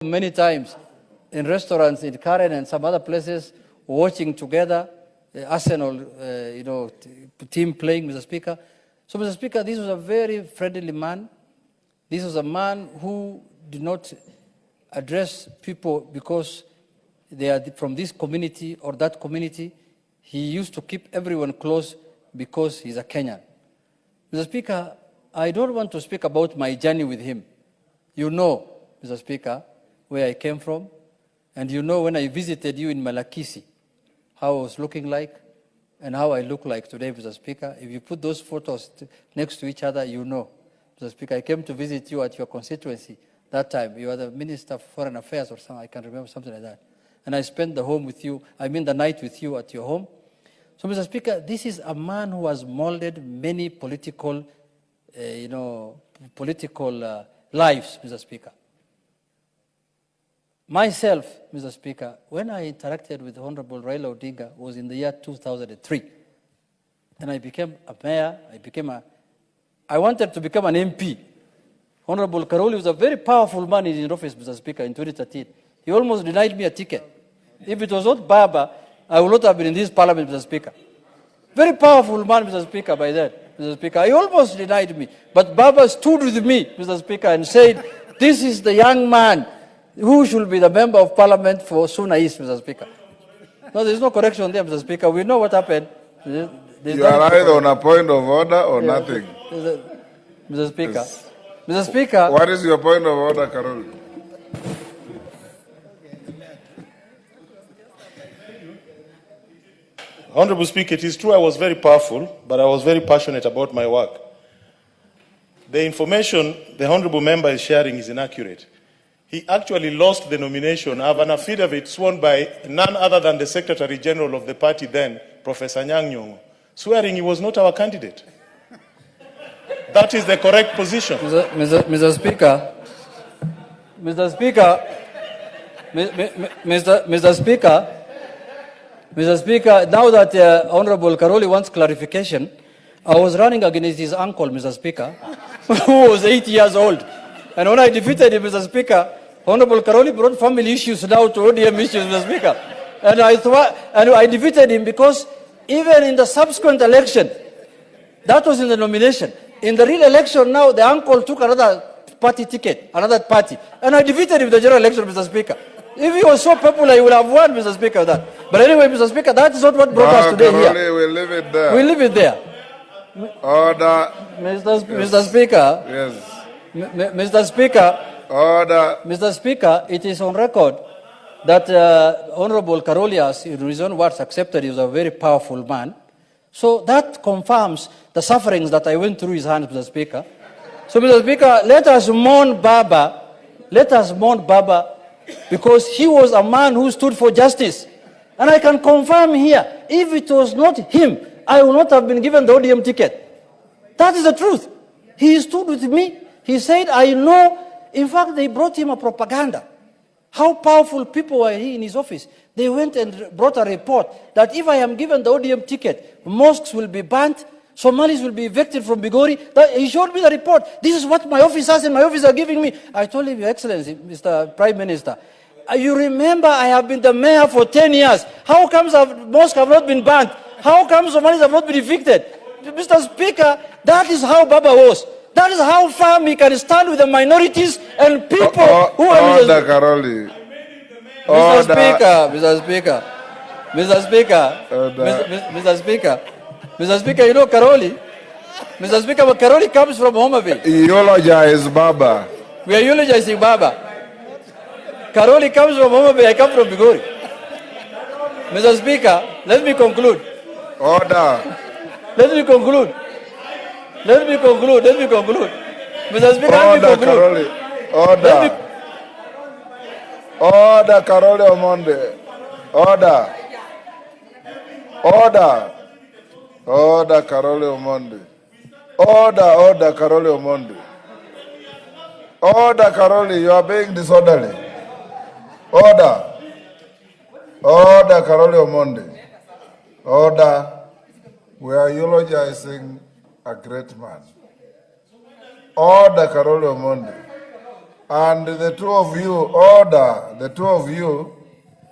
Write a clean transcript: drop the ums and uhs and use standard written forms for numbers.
Many times in restaurants in Karen and some other places, watching together, Arsenal, team playing, Mr. Speaker. So, Mr. Speaker, this was a very friendly man. This was a man who did not address people because they are from this community or that community. He used to keep everyone close because he's a Kenyan. Mr. Speaker, I don't want to speak about my journey with him. You know, Mr. Speaker, where I came from, and you know when I visited you in Malakisi, how I was looking like and how I look like today, Mr. Speaker. If you put those photos next to each other, you know. Mr. Speaker, I came to visit you at your constituency that time. You were the Minister of Foreign Affairs or something, I can remember something like that. And I spent the night with you at your home. So, Mr. Speaker, this is a man who has molded many political lives, Mr. Speaker. Myself, Mr. Speaker, when I interacted with Honorable Raila Odinga was in the year 2003. And I became a mayor, I wanted to become an MP. Honorable Caroli was a very powerful man in his office, Mr. Speaker, in 2013. He almost denied me a ticket. If it was not Baba, I would not have been in this parliament, Mr. Speaker. Very powerful man, Mr. Speaker, by then, Mr. Speaker. He almost denied me. But Baba stood with me, Mr. Speaker, and said, this is the young man who should be the member of parliament for Suna East, Mr. Speaker. No, there's no correction there, Mr. Speaker. We know what happened. You are either on a point of order or nothing. Mr. Speaker. Yes. Mr. Speaker. What is your point of order, Caroli? Honorable Speaker, it is true I was very powerful, but I was very passionate about my work. The information the Honorable Member is sharing is inaccurate. He actually lost the nomination. I have an affidavit sworn by none other than the Secretary General of the party then, Professor Nyang' Nyong'o, swearing he was not our candidate. That is the correct position. Mr. Speaker, Mr. Speaker, now that Honorable Caroli wants clarification, I was running against his uncle, Mr. Speaker, who was 8 years old. And when I defeated him, Mr. Speaker, Honorable Caroli brought family issues now to ODM issues, Mr. Speaker. And I defeated him because even in the subsequent election, that was in the nomination. In the real election now, the uncle took another party ticket, another party. And I defeated him in the general election, Mr. Speaker. If he was so popular, he would have won, Mr. Speaker, that. But anyway, Mr. Speaker, that is not what brought us today Caroli, here. We'll leave it there. We'll leave it there. Order. Mr. Speaker. Yes. Mr. Speaker. Order. Mr. Speaker, it is on record that Honorable Caroli has, in his own words, accepted he was a very powerful man. So that confirms the sufferings that I went through his hands, Mr. Speaker. So, Mr. Speaker, let us mourn Baba. Let us mourn Baba because he was a man who stood for justice. And I can confirm here, if it was not him, I would not have been given the ODM ticket. That is the truth. He stood with me. He said, I know. In fact, they brought him a propaganda. How powerful people were he in his office. They went and brought a report that if I am given the ODM ticket, mosques will be burnt, Somalis will be evicted from Bigori. He showed me the report. This is what my office has and my office are giving me. I told him, Your Excellency, Mr. Prime Minister, you remember I have been the mayor for 10 years. How comes mosques have not been burnt? How comes Somalis have not been evicted? Mr. Speaker, that is how Baba was. That is how firm he can stand with the minorities and people who are... Order, Caroli. Mr. Speaker, you know Caroli? Mr. Speaker, Caroli comes from Homa Bay. Eulogize Baba. We are eulogizing Baba. Caroli comes from Homa Bay, I come from Bigori. Mr. Speaker, let me conclude. Order. Let me conclude. Mr. Speaker, let me conclude. Caroli. Order. Order, Caroli Omonde. Order. Order, Caroli Omonde. Order, Caroli Omonde. Order, Caroli, you are being disorderly. Order, Caroli Omonde. Order. We are eulogizing a great man. Order, Caroli Omonde. And the two of you, order, the two of you